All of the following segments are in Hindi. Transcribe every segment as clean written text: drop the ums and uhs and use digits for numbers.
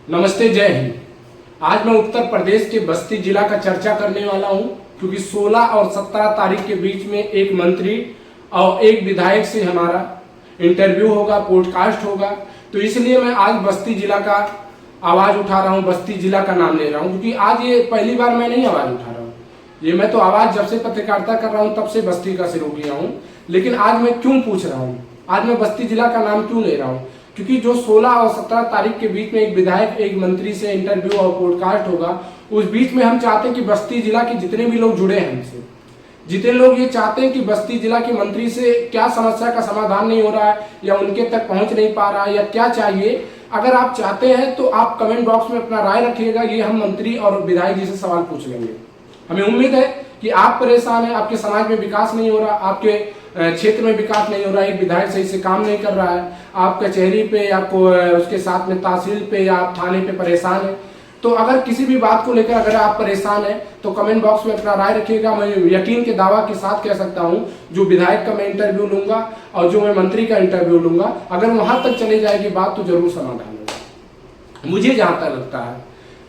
नमस्ते, जय हिंद। आज मैं उत्तर प्रदेश के बस्ती जिला का चर्चा करने वाला हूं, क्योंकि 16 और 17 तारीख के बीच में एक मंत्री और एक विधायक से हमारा इंटरव्यू होगा, पॉडकास्ट होगा। तो इसलिए मैं आज बस्ती जिला का आवाज उठा रहा हूं, बस्ती जिला का नाम ले रहा हूं, क्योंकि आज ये पहली बार मैं नहीं आवाज उठा रहा हूं। ये मैं तो आवाज जब से पत्रकारिता कर रहा हूं तब से बस्ती का शुरू किया हूं। लेकिन आज मैं क्यों पूछ रहा हूं, आज मैं बस्ती जिला का नाम क्यों ले रहा हूं? क्योंकि जो 16 और 17 तारीख के बीच में एक विधायक एक मंत्री से इंटरव्यू और पॉडकास्ट होगा, उस बीच में हम चाहते हैं कि बस्ती जिला के जितने भी लोग जुड़े हैं हमसे, जितने लोग ये चाहते हैं कि बस्ती जिला के मंत्री से क्या समस्या का समाधान नहीं हो रहा है या उनके तक पहुंच नहीं पा रहा है या क्या चाहिए, अगर आप चाहते हैं तो आप कमेंट बॉक्स में अपना राय रखिएगा। ये हम मंत्री और विधायक जी से सवाल पूछ लेंगे। हमें उम्मीद है कि आप परेशान हैं, आपके समाज में विकास नहीं हो रहा, आपके क्षेत्र में विकास नहीं हो रहा है, एक विधायक सही से काम नहीं कर रहा है, आप कचहरी पे या उसके साथ में तहसील पे या आप थाने पे परेशान हैं। तो अगर किसी भी बात को लेकर अगर आप परेशान हैं तो कमेंट बॉक्स में अपना राय रखिएगा। मैं यकीन के दावा के साथ कह सकता हूं, जो विधायक का मैं इंटरव्यू लूंगा और जो मैं मंत्री का इंटरव्यू लूंगा, अगर वहां तक चली जाएगी बात तो जरूर समाधान होगा, मुझे जहां तक लगता है।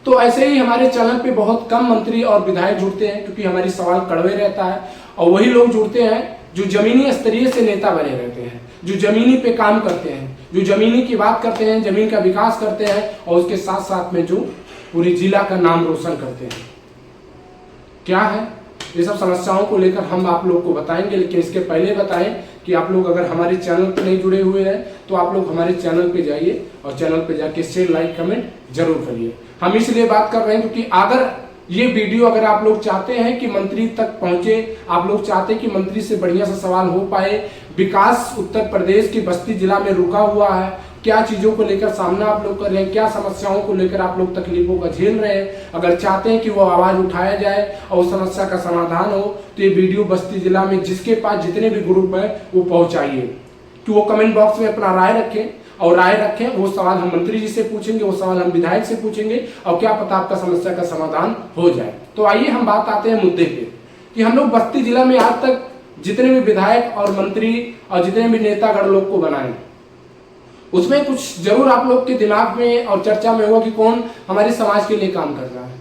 तो ऐसे ही हमारे चैनल पे बहुत कम मंत्री और विधायक जुड़ते हैं, क्योंकि हमारी सवाल कड़वे रहता है, और वही लोग जुड़ते हैं जो जमीनी स्तरीय से नेता बने रहते हैं, जो जमीनी पे काम करते हैं, जो जमीनी की बात करते हैं, जमीन का विकास करते हैं, और उसके साथ साथ में जो पूरी जिला का नाम रोशन करते हैं। क्या है ये सब समस्याओं को लेकर हम आप लोग को बताएंगे। लेकिन इसके पहले बताएं कि आप लोग अगर हमारे चैनल पर नहीं जुड़े हुए हैं तो आप लोग हमारे चैनल पे जाइए और चैनल पे जाके शेयर, लाइक, कमेंट जरूर करिए। हम इसलिए बात कर रहे हैं क्योंकि अगर ये वीडियो अगर आप लोग चाहते हैं कि मंत्री तक पहुंचे, आप लोग चाहते हैं कि मंत्री से बढ़िया सा सवाल हो पाए, विकास उत्तर प्रदेश की बस्ती जिला में रुका हुआ है, क्या चीजों को लेकर सामना आप लोग कर रहे हैं, क्या समस्याओं को लेकर आप लोग तकलीफों का झेल रहे हैं, अगर चाहते हैं कि वो आवाज उठाया जाए और उस समस्या का समाधान हो, तो ये वीडियो बस्ती जिला में जिसके पास जितने भी ग्रुप है वो पहुंचाइए। कि वो कमेंट बॉक्स में अपना राय रखें, और राय रखें, वो सवाल हम मंत्री जी से पूछेंगे, वो सवाल हम विधायक से पूछेंगे, और क्या पता आपका समस्या का समाधान हो जाए। तो आइए हम बात आते हैं मुद्दे पे, कि हम लोग बस्ती जिला में आज तक जितने भी विधायक और मंत्री और जितने भी नेतागढ़ लोग को बनाए, उसमें कुछ जरूर आप लोग के दिमाग में और चर्चा में होगा कि कौन हमारे समाज के लिए काम कर रहा है,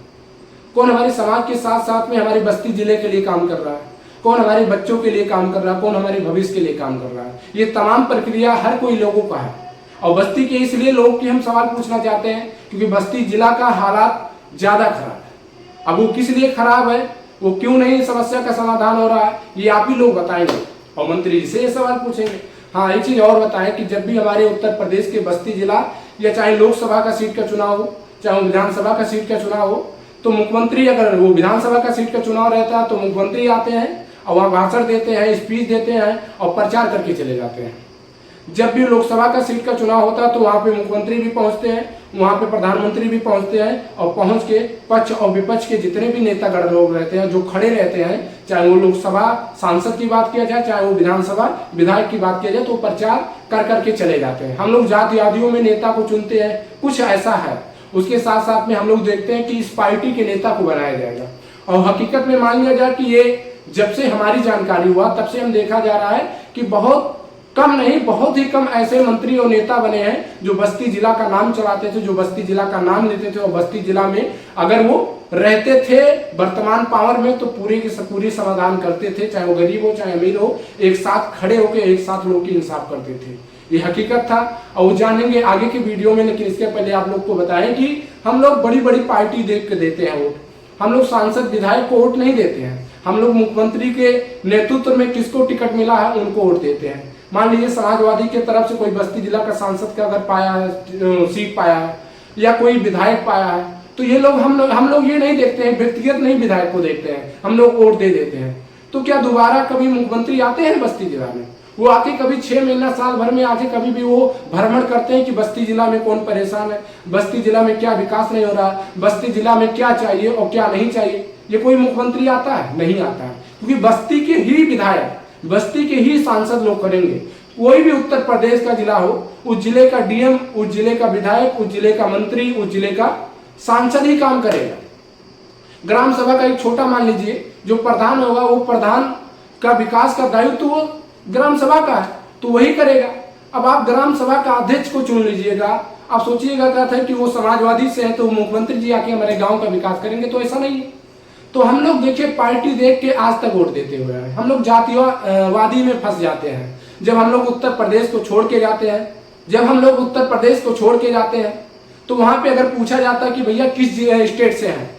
कौन हमारे समाज के साथ साथ में हमारे बस्ती जिले के लिए काम कर रहा है, कौन हमारे बच्चों के लिए काम कर रहा है, कौन हमारे भविष्य के लिए काम कर रहा है। ये तमाम प्रक्रिया हर कोई लोगों का है, और बस्ती के इसलिए लोग की हम सवाल पूछना चाहते हैं क्योंकि बस्ती जिला का हालात ज्यादा खराब है। अब वो किस लिए खराब है, वो क्यों नहीं समस्या का समाधान हो रहा है, ये आप ही लोग बताएंगे और मंत्री जी से ये सवाल पूछेंगे। हाँ, एक चीज और बताएं कि जब भी हमारे उत्तर प्रदेश के बस्ती जिला या चाहे लोकसभा का सीट का चुनाव हो, चाहे विधानसभा का सीट का चुनाव हो, तो मुख्यमंत्री, अगर वो विधानसभा का सीट का चुनाव रहता है तो मुख्यमंत्री आते हैं और वहां भाषण देते हैं, स्पीच देते हैं और प्रचार करके चले जाते हैं। जब भी लोकसभा का सीट का चुनाव होता है तो वहां पे मुख्यमंत्री भी पहुंचते हैं, वहां पे प्रधानमंत्री भी पहुंचते हैं, और पहुंच के पक्ष और विपक्ष के जितने भी नेतागढ़ लोग रहते हैं जो खड़े रहते हैं, चाहे वो लोकसभा सांसद की बात किया जाए, चाहे वो विधानसभा विधायक की बात किया जाए, तो प्रचार कर करके चले जाते हैं। हम लोग जाति आदियों में नेता को चुनते हैं, कुछ ऐसा है। उसके साथ साथ में हम लोग देखते हैं कि इस पार्टी के नेता को बनाया जाएगा, और हकीकत में मान लिया जाए कि ये जब से हमारी जानकारी हुआ तब से हम देखा जा रहा है कि बहुत कम नहीं, बहुत ही कम ऐसे मंत्री और नेता बने हैं जो बस्ती जिला का नाम चलाते थे, जो बस्ती जिला का नाम लेते थे, और बस्ती जिला में अगर वो रहते थे वर्तमान पावर में तो पूरी की पूरी समाधान करते थे, चाहे वो गरीब हो चाहे अमीर हो, एक साथ खड़े होकर एक साथ लोग की इंसाफ करते थे। ये हकीकत था, और वो जानेंगे आगे की वीडियो में। लेकिन इसके पहले आप लोग को बताएं कि हम लोग बड़ी बड़ी पार्टी देख के देते हैं वोट, हम लोग सांसद विधायक को वोट नहीं देते हैं, हम लोग मुख्यमंत्री के नेतृत्व में किसको टिकट मिला है उनको वोट देते हैं। मान लीजिए समाजवादी के तरफ से कोई बस्ती जिला का सांसद का अगर पाया है, सीट पाया है, या कोई विधायक पाया है, तो ये लोग हम लोग ये नहीं देखते हैं, व्यक्तिगत नहीं विधायक को देखते हैं, हम लोग वोट दे देते हैं। तो क्या दोबारा कभी मुख्यमंत्री आते हैं बस्ती जिला में? वो आके कभी 6 महीना साल भर में आके कभी भी वो भ्रमण करते हैं कि बस्ती जिला में कौन परेशान है, बस्ती जिला में क्या विकास नहीं हो रहा, बस्ती जिला में क्या चाहिए और क्या नहीं चाहिए? ये कोई मुख्यमंत्री आता है? नहीं आता है, क्योंकि बस्ती के ही विधायक, बस्ती के ही सांसद लोग करेंगे। कोई भी उत्तर प्रदेश का जिला हो, उस जिले का डीएम, उस जिले का विधायक, उस जिले का मंत्री, उस जिले का सांसद ही काम करेगा। ग्राम सभा का एक छोटा मान लीजिए, जो प्रधान होगा वो प्रधान का विकास का दायित्व तो वो ग्राम सभा का है, तो वही करेगा। अब आप ग्राम सभा का अध्यक्ष को चुन लीजिएगा, आप सोचिएगा क्या था कि वो समाजवादी से है तो मुख्यमंत्री जी आके हमारे गांव का विकास करेंगे, तो ऐसा नहीं है। तो हम लोग देखिए पार्टी देख के आज तक वोट देते हुए हैं, हम लोग जातिवादी में फंस जाते हैं। जब हम लोग उत्तर प्रदेश को छोड़ के जाते हैं, तो वहां पे अगर पूछा जाता है कि भैया किस स्टेट से हैं,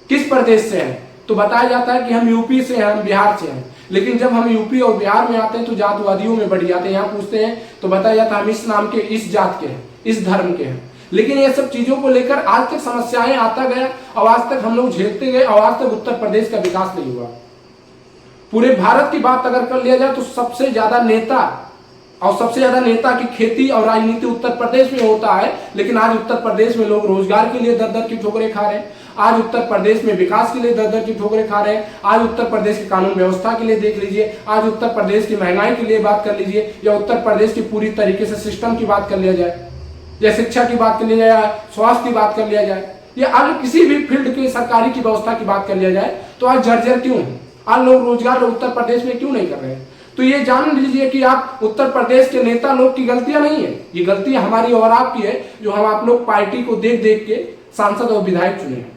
किस प्रदेश से हैं, तो बताया जाता है कि हम यूपी से हैं, हम बिहार से हैं। लेकिन जब हम यूपी और बिहार में आते हैं तो जातवादियों में बढ़ जाते हैं। यहाँ पूछते हैं तो बताया जाता है हम इस नाम के, इस जात के हैं, इस धर्म के हैं। लेकिन ये सब चीजों को लेकर आज तक समस्याएं आता गया और आज तक हम लोग झेलते गए और आज तक उत्तर प्रदेश का विकास नहीं हुआ। पूरे भारत की बात अगर कर लिया जाए तो सबसे ज्यादा नेता की खेती और राजनीति उत्तर प्रदेश में होता है। लेकिन आज उत्तर प्रदेश में लोग रोजगार के लिए दर दर की ठोकरें खा रहे हैं, आज उत्तर प्रदेश में विकास के लिए दर दर की ठोकरें खा रहे हैं, आज उत्तर प्रदेश की कानून व्यवस्था के लिए देख लीजिए, आज उत्तर प्रदेश की महंगाई के लिए बात कर लीजिए, या उत्तर प्रदेश की पूरी तरीके से सिस्टम की बात कर लिया जाए, या शिक्षा की बात कर लिया जाए, स्वास्थ्य की बात कर लिया जाए, या आज किसी भी फील्ड की सरकारी की व्यवस्था की बात कर लिया जाए, तो आज जर्जर क्यों है? आज लोग रोजगार उत्तर प्रदेश में क्यों नहीं कर रहे हैं? तो ये जान लीजिए कि आप उत्तर प्रदेश के नेता लोग की गलतियां नहीं है, ये गलतियां हमारी और आपकी है, जो हम आप लोग पार्टी को देख देख के सांसद और विधायक चुने हैं।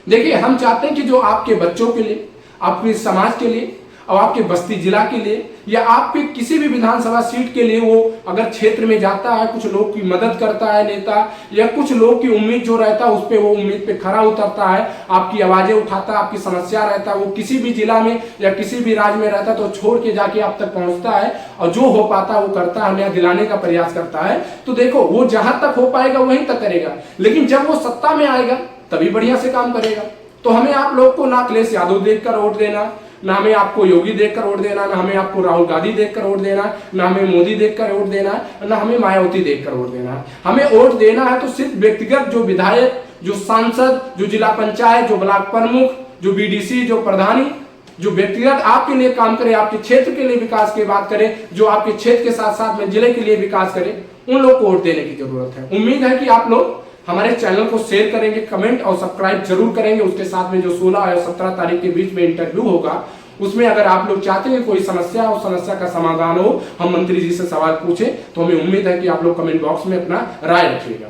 देखिए हम चाहते हैं कि जो आपके बच्चों के लिए, आपके समाज के लिए और आपके बस्ती जिला के लिए या आपके किसी भी विधानसभा सीट के लिए, वो अगर क्षेत्र में जाता है, कुछ लोग की मदद करता है नेता, या कुछ लोग की उम्मीद जो रहता है उस पर वो उम्मीद पे खरा उतरता है, आपकी आवाजें उठाता है, आपकी समस्या रहता है, वो किसी भी जिला में या किसी भी राज्य में रहता है तो छोड़ के जाके आप तक पहुंचता है और जो हो पाता है वो करता है, हमें दिलाने का प्रयास करता है। तो देखो वो जहां तक हो पाएगा वहीं तक करेगा, लेकिन जब वो सत्ता में आएगा तभी बढ़िया से काम करेगा। तो हमें आप लोग को ना अखिलेश यादव देखकर वोट देना, ना हमें आपको योगी देखकर वोट देना, ना हमें आपको राहुल गांधी देखकर वोट देना, ना हमें मोदी देखकर वोट देना, ना हमें मायावती देखकर वोट देना। हमें वोट देना है तो सिर्फ व्यक्तिगत जो विधायक, जो सांसद, जो जिला पंचायत, जो ब्लॉक प्रमुख, जो बीडीसी, जो प्रधानी, जो व्यक्तिगत आपके लिए काम करे, आपके क्षेत्र के लिए विकास की बात करे, जो आपके क्षेत्र के साथ साथ में जिले के लिए विकास करे, उन लोग को वोट देने की जरूरत है। उम्मीद है कि आप लोग हमारे चैनल को शेयर करेंगे, कमेंट और सब्सक्राइब जरूर करेंगे। उसके साथ में जो 16 और 17 तारीख के बीच में इंटरव्यू होगा, उसमें अगर आप लोग चाहते हैं कोई समस्या और समस्या का समाधान हो, हम मंत्री जी से सवाल पूछें, तो हमें उम्मीद है कि आप लोग कमेंट बॉक्स में अपना राय रखिएगा।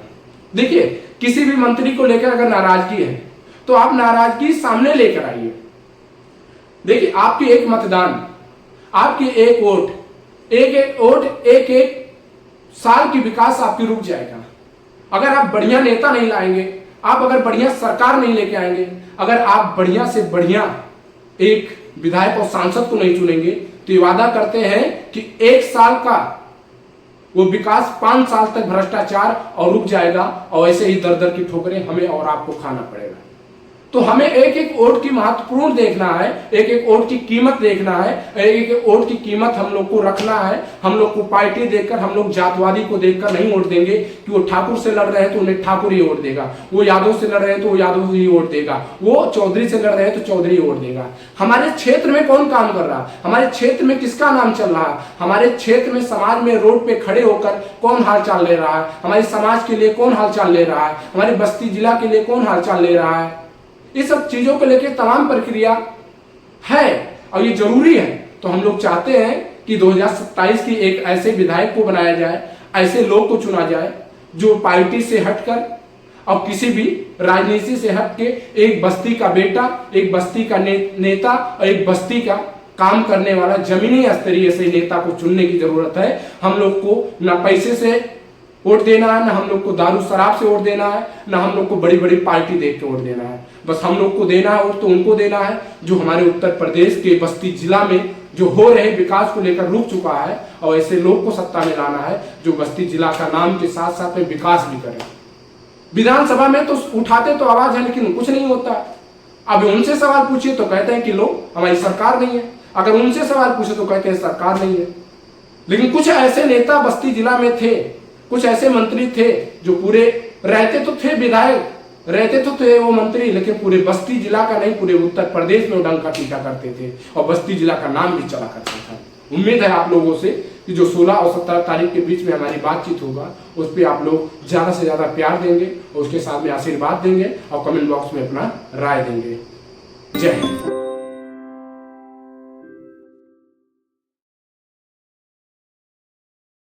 देखिए किसी भी मंत्री को लेकर अगर नाराजगी है तो आप नाराजगी सामने लेकर आइए। देखिए आपकी एक मतदान, आपकी एक वोट, एक एक साल की विकास आपकी रुक जाएगा। अगर आप बढ़िया नेता नहीं लाएंगे, आप अगर बढ़िया सरकार नहीं लेके आएंगे, अगर आप बढ़िया से बढ़िया एक विधायक और सांसद को नहीं चुनेंगे, तो ये वादा करते हैं कि 1 साल का वो विकास 5 साल तक भ्रष्टाचार और रुक जाएगा और ऐसे ही दर दर की ठोकरें हमें और आपको खाना पड़ेगा। तो हमें एक एक वोट की महत्वपूर्ण देखना है, एक एक वोट की कीमत देखना है, एक एक वोट की कीमत हम लोग को रखना है। हम लोग को पार्टी देखकर, हम लोग जातवादी को देखकर नहीं वोट देंगे कि वो ठाकुर से लड़ रहे हैं तो उन्हें ठाकुर ही वोट देगा, वो यादव से लड़ रहे हैं तो वो यादव ही वोट देगा, वो चौधरी से लड़ रहे हैं तो चौधरी वोट देगा। हमारे क्षेत्र में कौन काम कर रहा है, हमारे क्षेत्र में किसका नाम चल रहा है, हमारे क्षेत्र में समाज में रोड पे खड़े होकर कौन हालचाल ले रहा है, हमारे समाज के लिए कौन हालचाल ले रहा है, हमारे बस्ती जिला के लिए कौन हालचाल ले रहा है, इस सब चीजों को लेकर तमाम प्रक्रिया है और ये जरूरी है। तो हम लोग चाहते हैं कि 2027 की एक ऐसे विधायक को बनाया जाए, ऐसे लोग को चुना जाए जो पार्टी से हटकर और किसी भी राजनीति से हटके एक बस्ती का बेटा, एक बस्ती का नेता और एक बस्ती का काम करने वाला जमीनी स्तरीय से नेता को चुनने की जरूरत है। हम लोग को ना पैसे से वोट देना है, ना हम लोग को दारू शराब से वोट देना है, ना हम लोग को बड़ी बड़ी पार्टी देख के वोट देना है। बस हम लोग को देना है वोट तो उनको देना है जो हमारे उत्तर प्रदेश के बस्ती जिला में जो हो रहे विकास को लेकर रुक चुका है, और ऐसे लोग को सत्ता में लाना है जो बस्ती जिला का नाम के साथ साथ में विकास भी करे। विधानसभा में तो उठाते तो आवाज है लेकिन कुछ नहीं होता। अब उनसे सवाल पूछिए तो कहते हैं कि लोग हमारी सरकार नहीं है, अगर उनसे सवाल पूछे तो कहते हैं सरकार नहीं है। लेकिन कुछ ऐसे नेता बस्ती जिला में थे, कुछ ऐसे मंत्री थे जो पूरे रहते तो थे विधायक, रहते तो थे वो मंत्री, लेकिन पूरे बस्ती जिला का नहीं, पूरे उत्तर प्रदेश में डंका टीका करते थे और बस्ती जिला का नाम भी चला करता था। उम्मीद है आप लोगों से कि जो 16 और 17 तारीख के बीच में हमारी बातचीत होगा उस पर आप लोग ज्यादा से ज्यादा प्यार देंगे और उसके साथ में आशीर्वाद देंगे और कमेंट बॉक्स में अपना राय देंगे। जय हिंद।